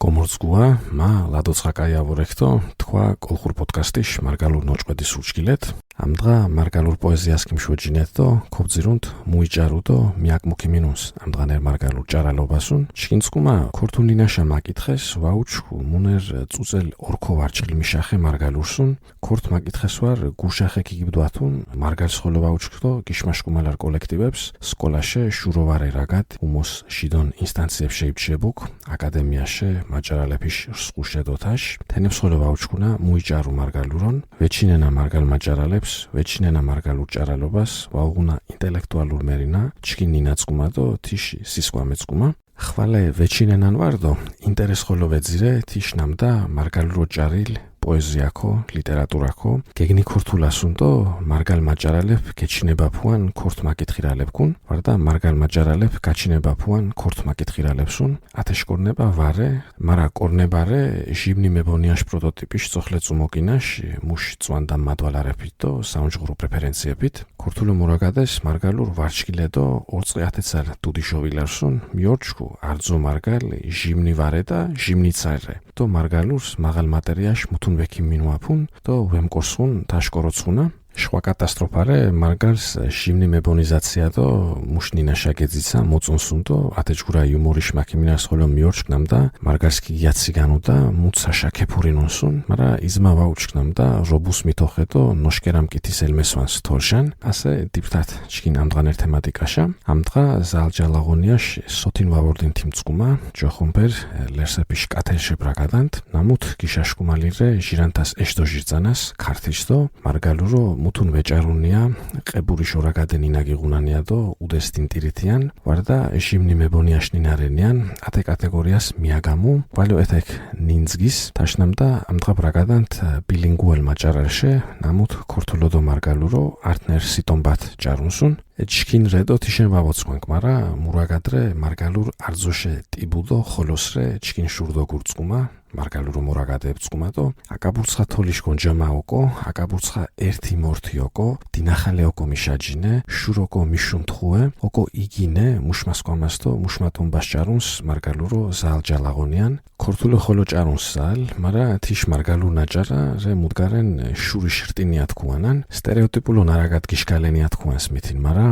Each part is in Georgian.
გომორძგუა მა ლადოცხაკაია ვორექტო თქვა კოლხურ პოდკასტის მარგალურ ნოჭყედის უჩკილეთ ამდღა მარგალურ პოეზიას კიმშვეჯინეთ დო ქობძირუნთ მუიჭარუ დო მიაკმუქი მინუნს ამდღანერ მარგალურ ჭარალობასუნ ჩკინცკუმა ქორთუნინაშა მაკითხეს ვაუჩკუ მუნერ წუწელ ორქო ვარჭილ მიშახე მარგალურსუნ ქორთ მაკითხეს ვარ გუშახე კიგიბდვათუნ მარგალს ხოლო ვაუჩკდო გიშმაშკუმალარ კოლექტივებს სკოლაშე შუროვარე რაგად უმოს შიდონ ინსტანციებს შეიბჩებუქ აკადემიაში მაჭარალეფის სკუშედოთაშ თენებს ხოლო ვაუჩკუნა მუიჭარუ მარგალურონ ვეჩინენა მარგალ მაჭარალებს ვეჩინენა მარგალურ ჭარალობას ვაუღუნა ინტელექტუალურ მერინა ჩკინინაცკუმა დო თიში სისკვამეცკუმა ხვალე ვეჩინენან ვარდო ინტერეს ხოლო ვეძირე თიშნამდა მარგალურო ჭარილ პოეზიაქო ლიტერატურაქო გეგნი ქორთულასუნდო მარგალ მაჭარალებ გეჩინება ფუან ქორთ მაკითხირალებკუნ ვარდა მარგალ მაჭარალებ გაჩინება ფუან ქორთ მაკითხირალებსუნ ათეშკორნება ვარე მარა კორნებარე ჟიბნი მებონიაშ პროტოტიპის წოხლეც უმოკინაშ მუშ წვანდა მადვალარებითო საუნჯღრო პრეფერენციებით ქორთულო მურაგადეს მარგალურ ვარჩკილედო ორწყი ათეცარ დუდიშოვილარსუნ მიორჩკუ არძო მარგალ ჟიბნი ვარე და ჟიბნი წარე დო მარგალურს მაღალ მატერიაში ვექი მინუაფუნ და ვემკორსუნ თაშკოროცუნა შვა კატასტროფარე მარგალს ჟიმნი მებონიზაცია და მუშნინა შაგეძიცა მოწონსუნ და ათეჯგურა იუმორიშ მაკიმინას ხოლო მიორჩკნამ და მარგალსკი იაციგანუ და მუცა შაკეფურინონსუნ მარა იზმა ვაუჩკნამ და რობუს მითოხე და ნოშკერამ კითის ელმესვანს თორშან ასე დიფტათ ჩკინ ამდღანერ თემატიკაშა ამდღა ზალჯალაღონიაშ სოთინ ვავორდინ თიმწკუმა ჯოხუმბერ ლერსეპიშ კათელშე ბრაგადანთ ნამუთ გიშაშკუმალირე ჟირანთას ეშდოჟირწანას ქართიშ და მარგალურო მუთუნ ვეჭარუნია ყებური შორაგადენ ინაგიღუნანია და უდესტინტირითიან ვარდა ჟიმნი მებონიაშნინარენიან ათე კატეგორიას მიაგამუ ვალო ეთეკ ნინძგის თაშნამდა ამდღა ბრაგადანთ ბილინგუალ მაჭარალშე ნამუთ ქორთულოდო მარგალურო არტნერ სიტომბათ ჭარუნსუნ ჩკინ რედო თიშენ ვავოცქვანკ მარა მურაგადრე მარგალურ არძოშე ტიბუდო ხოლოსრე ჩკინ შურდო გურწკუმა მარგალურო მორაგადეებწკუმა და აკაბურცხა თოლიში გონჯამაოკო აკაბურცხა ერთი მორთიოკო დინახალეოკო მიშაჯინე შუროკო მიშუმთხუე ოკო იგინე მუშმასკვამას და მუშმატომბას ჭარუნს მარგალურო ზალჯალაღონიან ქორთულო ხოლო ჭარუნს ზალ მარა თიშ მარგალურ ნაჭარა რე მუდგარენ შური შრტინია თქუანან სტერეოტიპულო ნარაგად გიშკალენია თქუანს მითინ მარა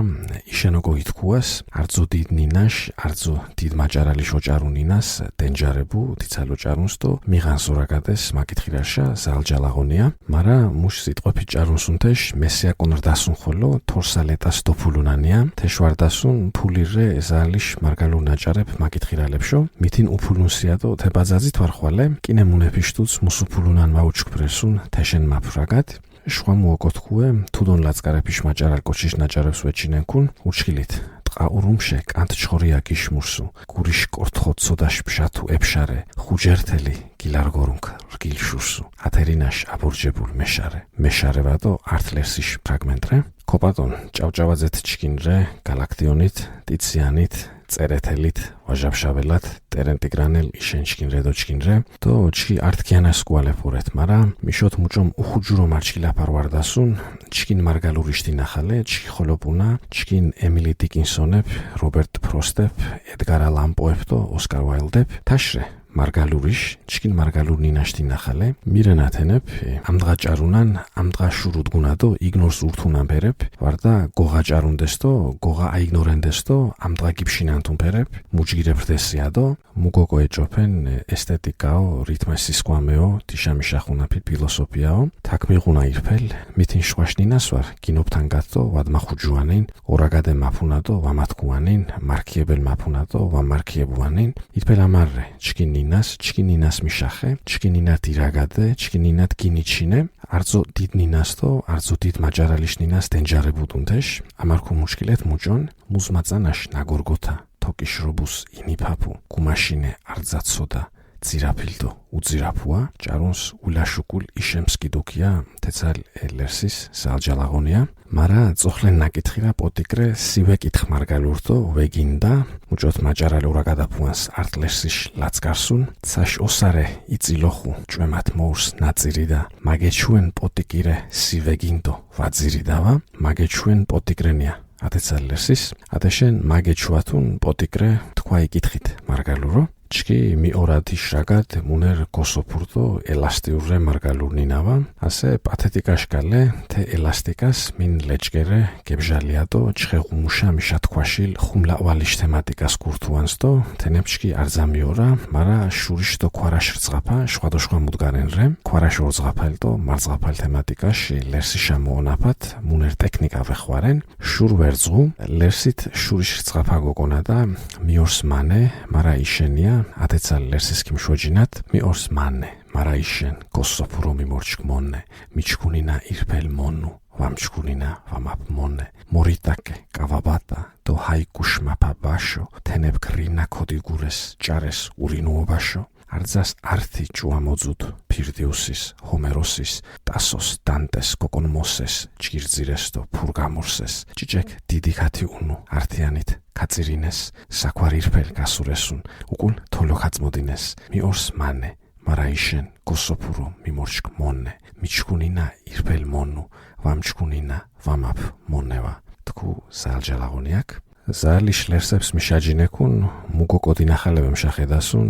იშენოკო ითქუას არძო დიდ ნინაშ არძო დიდ მაჭარალი შოჭარუნინას დენჯარებუ თიცალო ჭარუნს მიღან ზურაგადეს მაკითხირაშა ზალჯალაღონია მარა მუშ სიტყვაფი ჭარუნსუნთეშ მესიაკონ რდასუნ ხოლო თორსალეტას დოფულუნანია თეშვარდასუნ ფულირე ზალიsh მარგალურ ნაჭარებ მაკითხირალებშო მითინ უფულუნსია და თებაძაზით ვარხვალე კინემუნეფიშტუც მუსუფულუნან ვაუჩქბრესუნ თეშენ მაფრაგად შვა მოოკოთქუე თუდონ ლაცკარეფიშ მაჭარალ კოჩიშ ნაჭარებს ვეჩინენკუნ ურჩხილით ყაურუმშე კანტჩხორია გიშმურსუ გურიშ კორთხო ცოდაშ ფშათუ ეფშარე ხუჯერთელი გილარგორუნკ რგილშურსუ ათერინაშ აბორჯებულ მეშარე ვადო არტლერსიშ ფრაგმენტრე კოპატონ ჭავჭავაძეთ ჩკინრე გალაქტიონით ტიციანით წერეთელით ვაჟაბშაველად ტერენტიგრანელ იშენჩკინრე დოჩკინრე და ჩი არტკიანას კვალეფურეთ მარა მიშოთ მუჭომ უხუჯურო მარჩკილაფარ ვარდასუნ ჩკინ მარგალურიშტი ნახალე ჩი ხოლოპუნა ჩკინ ემილი დიკინსონებ რობერტ ფროსტებ ედგარ ალან პოებ და ოსკარ ვაილდებ თაშრე მარგალურიშ ჩკინ მარგალურ ნინაშტი ნახალე მირენათენებ ამდღა ჭარუნან ამდღა შურუდგუნა და იგნორს ურთუნან ფერებ ვარდა გოღა ჭარუნდეს და გოღა აიგნორენდეს და ამდღა გიფშინანთუნ ფერებ მუჯგირეფრდესია და მუგოკო ეჭოფენ ესთეტიკაო რითმასის კვამეო თიშამიშახუნა ფილოსოფიაო თაკმიღუნა ირფელ მითინ შვაშნინას ვარ კინოფთან გათო ვადმახუჯუანინ ორაგადე მაფუნა და ვამათქუანინ მარქიებელ მაფუნა და ვამარქიებუანინ ირფელ ამარre ჩკინინას მიშახე ჩკინინათ ირაგადე ჩკინინათ გინიჩინე არძო დიდ ნინას და არძო დიდ მაჭარალიsh ნინას დენჯარებუდუნთეშ ამარქუ მუშკილეთ მუჭონ მუზმაწანაშ ნაგორგოთა თოკიშ რობუს ინიფაფუ გუმაშინე არძაცოდა ძირაფილდო უძირაფუა ჭარუნს ულაშუკულ იშემსკიდუქია თეცალ ელერსის ზალჯალაღონია მარა წოხლენ ნაკითხირა პოტიკრე სივეკითხ მარგალურდო ვეგინდა მუჭოთ მაჭარალ ურაგადაფუანს არტლერსიშ ლაცკარსუნ ცაშ ოსარე იწილოხუ ჭვემათ მოურს ნაწირიდა მაგეჩუენ პოტიკირე სივეგინდო ვაძირიდავა მაგეჩუენ პოტიკრენია ათეცალერსის ათეშენ მაგეჩუათუნ პოტიკრე თქვა იკითხით მარგალურო ჩკი მიორადი შრაგად მუნერ გოსოფურდო ელასტიურე მარგალურნინავა, ასე პათეტიკაშკალე թե ელასტიკას მინ ლეჭკერე გებჟალიადო ჩხეღუმუშა მიშათქვაშილ ხუმლავალიშ თემატიკას კურთუანსდო თენებჩკი არძამიორა, მარა შურიშდო ქვარაშ რძღაფა შვადოშვა მუდგარენრე, ქვარაშ ორძღაფალდო მარძღაფალ თემატიკაში ლერსი შამოონაფათ მუნერ ტექნიკა ვეხვარენ, შურ ვერძღუ, ლერსით შურიშ რძღაფა გოგონადა მიორს მანე, მარა იშენია ათეცალ ლერსის კიმშვოჯინათ მიორს მანე, მარა იშენ გოსოფურო მიმორჩკ მონე, მიჩკუნინა ირფელ მონუ, ვამჩკუნინა ვამაპ მონე, მორიტაკე კავაბატა დო ჰაიკუშმაფა ბაშო, თენებ კრინა კოდგურეს ჭარეს ურინუობაშო, არძას ართი ჭუამოძუდ ფირდიუსის, ჰომეროსის, ტასოს, დანტეს, კოკონმოსეს, ჭირძირესდო ფურგამორსეს, ჭიჭეკ დიდიქათი უნუ ართიანით კაწირინეს, საქვარირფელ გასურესუნ, უკულ თოლოხაწმოდინეს, მიორს მანე, მარა იშენ გოსოფურო მიმორჩკ მონე, მიჩკუნინა ირფელ მონუ, ვამჩკუნინა ვამაპ მონევა, თქუ ზალჯალაღონიაკ. ზალიsh ლერსებს მიშაჯინეკუნ, მუგო კოდინახალე ვემშახედასუნ,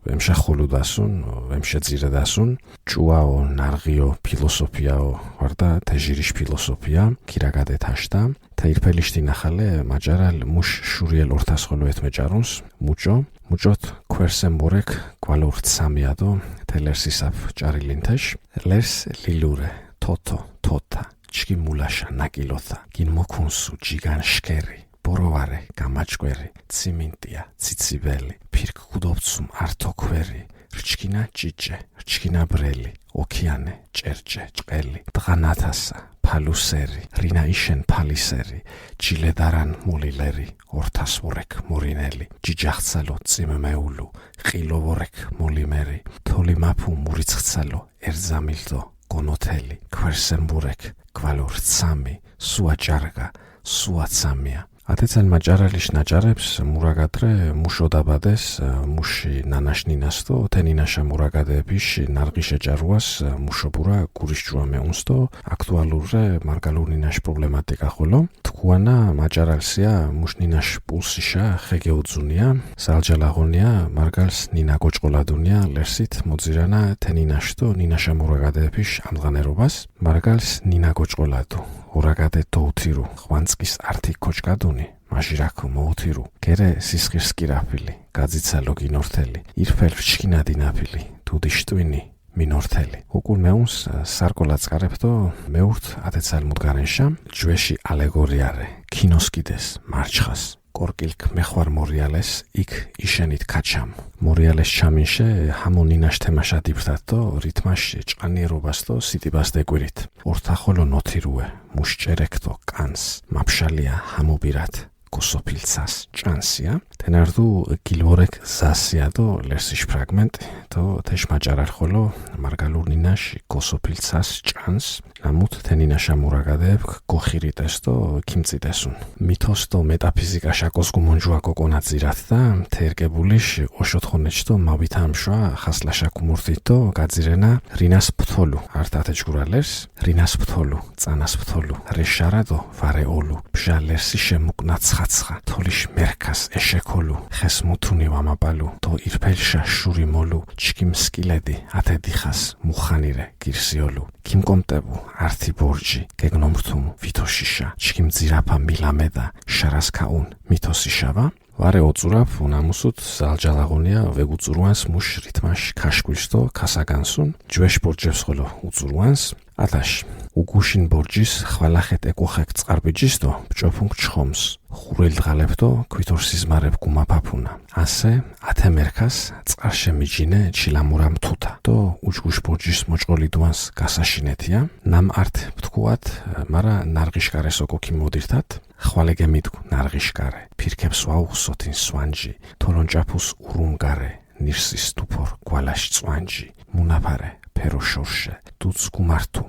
ვემშახოლუდასუნ, ვემშეძირედასუნ, ჭუაო, ნარღიო, ფილოსოფიაო, ვარდა თეჟირიშ ფილოსოფია, ქირაგადეთაშდა, თა ირფელიშდინახალე მაჯარალ მუშ შურიელ ორთასხოლო ეთმეჭარუნს, მუჭოთ ქვერსემბორეკ კვალურთ სამიადო, თელერსისაფ ჭარილინთეშ, ლერს ლილურე, თოთა, ჩკი მულაშა ნაკილოთა, გინმოქუნსუ ჯიგან შკერი, ბოროვარე გამაჭკვერი, ციმინტია, ციციბელი, ფირკ კუდობცუმ ართოქვერი, რჩკინა ჭიჭე, რჩკინა ბრელი, ოკიანე, ჭერჭე, ჭყელი, დღანათასა, ფალუსერი, რინა იშენ ფალისერი, ჯილედარან მულილერი, ორთასვორეკ მორინელი, ჯიჯახცალო წიმმეულუ, ყილოვორეკ მოლიმერი, თოლიმაფუ მურიცხცალო, ერძამილდო, გონოთელი, ქვერსემბურეკ, კვალურ სამი, სუაჭარგა, სუაცამია. ათეცალ მაჭარალიsh ნაჭარებს მურაგადრე მუშოდაბადეს მუში ნანაშნინასტო თენინაშა მურაგადეების ნარღი შეჭარვას მუშობურა გურიშჭუამე უნსტო აქტუალურre მარგალურნინაშ პრობლემატიკა ხოლო თქუანა მაჭარალსია მუშნინაშ პულსიშა ხეგეუძუნია სალჯალაღონია მარგალს ნინა გოჭყოლადუნია ლერსით მოძირანა თენინაშტო ნინაშა მურაგადეების ამღანერობას მარგალს ნინა გოჭყოლადუ ორაგადე თოუთირუ ხვანწყის ართი კოჭკადუნი მაჟირაქ მოუთირუ კერე სისხირსკირაფილი გაძიცალო გინორთელი ირფელ ჩკინადი ნაფილი თუდიშტვინი მინორთელი უკულ მეუნს სარკოლაწყარებდო მეურთ ათეცალ მუდგარენშა ჯვეში ალეგორიარე კინოსკიდეს მარჩხას კორკილკ მეხვარ მორიალეს იქ იშენით კაჩამ მორიალეს ჩამინშე ჰამონინაშ თემაშა დიბრდათო რითმაში ჭყანიერობასთო სიტიბას დეკვირით ორთახოლო ნოთირუე მუშჭერექტო კანს მაფშალია ჰამობირათ გოსოფილცას ჭანსია თენარდუ გილვორეკ ზასიადო ლერსიშ ფრაგმენტი თო თეშ მაჭარარხოლო მარგალურნინაში გოსოფილცას ჭანს ნამუთ თენინაშა მურაგადეებკ გოხირიტესტო კიმწიტესუნ მითოსტო მეტაფიზიკა შაკოსგუ მონჯუა კოკონაძირათ და თერგებულიშ ოშოთხონეჩტო მავითამშვა ხასლაშა კუმურთითო გაძირენა რინას ფთოლუ არტათეჯგურალერს რინას ფთოლუ წანას ფთოლუ რეშარადო ვარეოლუ ბჟალერსი შემუკნაცხაცხა თოლიsh მერქას ეშეკოლუ ხეს მუთუნი ვამაპალუ თო ირფელშა შური მოლუ ჩკიმსკილედი ათედიხას მუხანირე გირსიოლუ კიმკომტებუ ართი ბორჯი გეგნომრთუმ ვითოშიშა ჩკიმძირაფა მილამედა შარასკაუნ მითოსიშავა ვარე ოწურაფ უნამუსუთ ზალჯალაღონია ვეგუწურუანს მუშ რითმაშ ქაშკვიშტო ქასაგანსუნ ჯვეშ ბორჯებს ხოლო უწურუანს ათაშ უგუშინ ბორჯის ხვალახეთ ეკუხეკ წყარბიჯისტო ბჭოფუნ ჩხომს ხურელ დღალებდო ქვითორსიზმარებ გუმაფაფუნა ასე ათემერქას წყარშე მიჯინე ჩილამურამ თუთა დო უჯგუშ ბორჯის მოჭყოლიდუანს გასაშინეთია ნამ არტ ბთქუათ მარა ნარღიშკარესო კოქი მოდირთათ ხვალეგე მიტკუ ნარღიშკარე ფირქებს ვაუხსოთინ სვანჯი თოლონჭაფუს ურუმგარე ნირსის თუფორ გვალაშ წვანჯი მუნაფარე ფეროშორშე დუცგუმართუ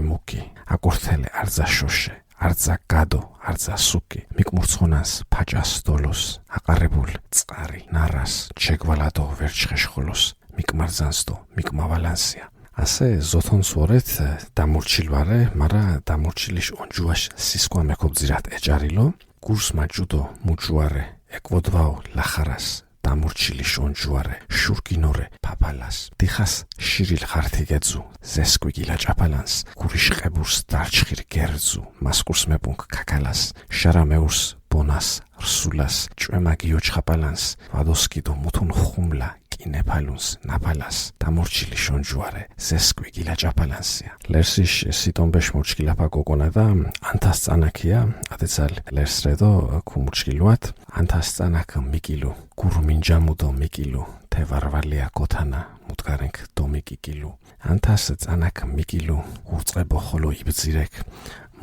მუკი აკორთელე არძაშოშე არძა გადო არძა სუკი მიკმურცხონას ფაჭას დოლოს აყარებულ წყარი ნარას ჩეგვალადო ვერჩხეშხოლოს მიკმარძანსდო მიკმავალანსია ასე ზოთონს ვორეთ დამურჩილვარე მარა დამურჩილიsh ონჯუაშ სისკვამე ქობძირათ ეჭარილო გურს მაჯუდო მუჯუარე ეკვოდვაო ლახარას დამორჩილი შონჯუარე შურგინორე ფაფალას დიხას შირილ ხართიგეძუ ზესკვიგილა ჭაფალანს გურიშ ყებურს დარჩხირ გერძუ მასკურს მეპუნქ ქაკალას შარამეურს ბონას რსულას ჭვემაგიო ჩხაპალანს ვადოსკიდო მუთუნ ხუმლა კინეფალუნს ნაფალას დამორჩილი შონჯუარე ზესკვიგილა ჭაფალანსია ლერსიშ სიტომბეშ მორჩკილაფა გოგონა და ანთას წანაქია ათეცალ ლერსრედო კუმურჩკილუათ ანთას წანაქ მიკილუ გურმინჯამუდო მიკილუ თევარვალია გოთანა მუდგარენქ დომიკიკილუ ანთას წანაქ მიკილუ ურწყებო ხოლო იბძირეკ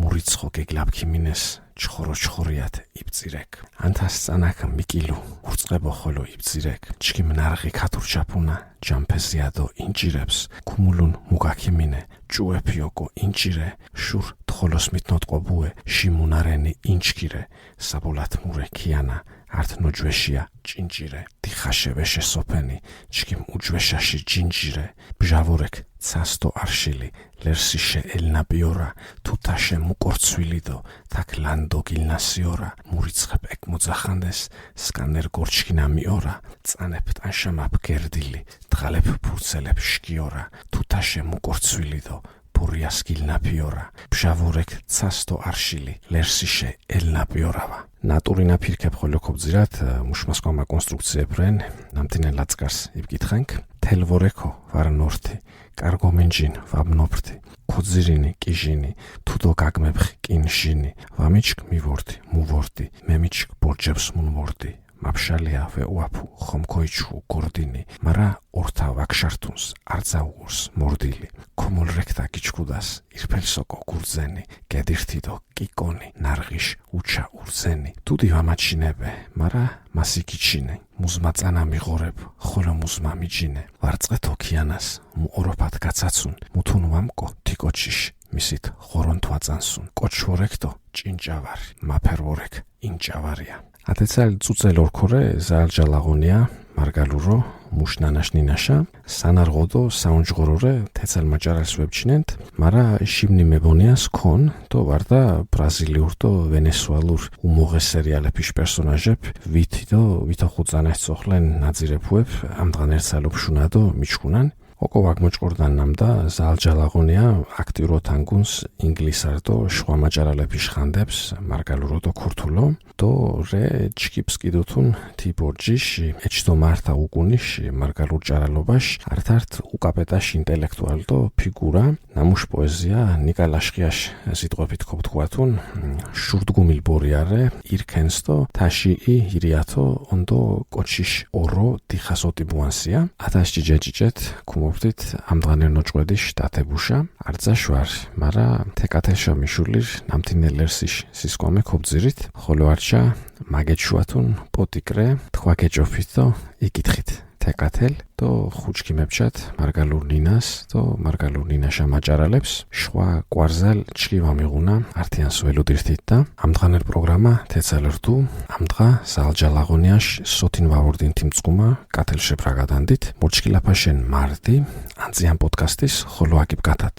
მურიცხო გეგლაფქიმინეს ჩხოროჩხორიათ იბძირეკ ანთას წანაქ მიკილუ ურწყებო ხოლო იბძირეკ ჩქიმნარღი ქათურჩაფუნა ჯამფეზიადო ინჭირებს ქუმულუნ მუგაქიმინე ჭუეფიოკო ინჭირე შურ თხოლოს მითნოტყობუე შიმუნარენი ინჩკირე საბოლათ მურე ქიანა არტ ნოჯვეშია ჭინჭირე დიხაშევეშე სოფენი ჩქიმ უჯვეშაში ჯინჯირე ბჟავორეკ ცასტო არშილი ლერსიშე ელნაბიორა თუთაშე მუკორცვილიდო თაკ ლანდო გილნასიორა მურიცხებ ეკ მოძახანდეს სკანერ გორჩკინა მიორა წანებ ტანშამაფ გერდილი დღალებ ფურცელებ შკიორა თუთაშე მუკორცვილიდო პურიას გილნაფიორა ბჟავორეკ ცასტო არშილი ლერსიშე ელნაბიორავა ნატურინა ფირქებ ხოლო ქობძირათ მუშმასკომა კონსტრუქციებრენ ნამთინენ ლაცკარს იბკითხენქ თელვორეკო ვარნორთი კარგომენჯინ ვაბნოფრთი ქოძირინი კიჟინი თუდო გაგმებხ კინშინი ვამიჩკ მივორდი მუვორდი მემიჩკ ბორჯებს მუნვორდი მაფშალია ვეუაფუ ხომქოიჩუ გორდინი მარა ორთა ვაქშართუნს არძაუგურს მორდილი ქომოლრექტა გიჩქუდას ირფელსოკო გურძენი გედირთიდო კიკონი ნარღიშ უჩა ურზენი თუდი ვამაჩინებე მარა მასიკიჩინე მუზმაწანა მიღორებ ხოლო მუზმა მიჯინე ვარწყეთ ოკიანას მუოროფათ გაცაცუნ მუთუნ ვამკო თიკოჩიშ მისით ხორონთვაწანსუნ კოჩვორექტო ჭინჭავარი მაფერვორეკ ინჭავარია ათეცალ წუწელ ორქორე ზალჯალაღონია მარგალურო მუშნანაშნინაშა სანარღოდო საუნჯღორორე თეცალ მაჭარალს ვებჩინენთ მარა შიმნი მებონიას ქონ თო ვარდა ბრაზილიურტო ვენესუალურ უმოღე სერიალეფიშ პერსონაჟებ ვითიდო ვითოხუწანეს წოხლენ ნაძირებუებ ამდღან ერცალობშუნადო მიჩქუნან ოკო ვაგმოჭკორდან ნამდა ზალჯალაღონია აქტიუროთან გუნს ინგლისარდო შუა მაჭარალეფიშ ხანდებს მარგალუროდო ქურთულო დო რე ჩკიპსკიდუთუნ თიბორჯიში ეჩდო მართა უგუნიში მარგალურ ჭარალობაშ ართართ უკაპეტაშ ინტელექტუალდო ფიგურა ნამუშ პოეზია ნიკალაშხიაშ სიტყვებით ქობთქვათუნ შურდგუმილ ბორიარე ირქენსტო თაშიი ირიათო ონდო კოჩიშ ორო დიხასოტი ბუანსია ათაშ ჭიჭეჭეთ ქუმოფთით ამდღანერ ნოჭყვედიშ დათებუშა არძაშვარ მარა თეკათეშა მიშულირ ნამთინელერსიშ სისკვამე ქობძირით ხოლო არჩა მაგეჩუათუნ პოტიკრე თხვაკეჭოფითო იკითხით თეკათელ დო ხუჩკიმებჩათ მარგალურ ნინას დო მარგალურ ნინაშა მაჭარალებს შვა კვარზალ ჩქივა მიღუნა ართიანს ველუდირთით და ამდღანერ პროგრამა თეცალრდუ ამდღა ზალჯალაღონიაშ სოთინ ვავორდინ თიმწყუმა კათელშე ბრაგადანდით მორჩკილაფაშენ მარდი ანწიან პოდკასტის ხოლო აკიბ გათათ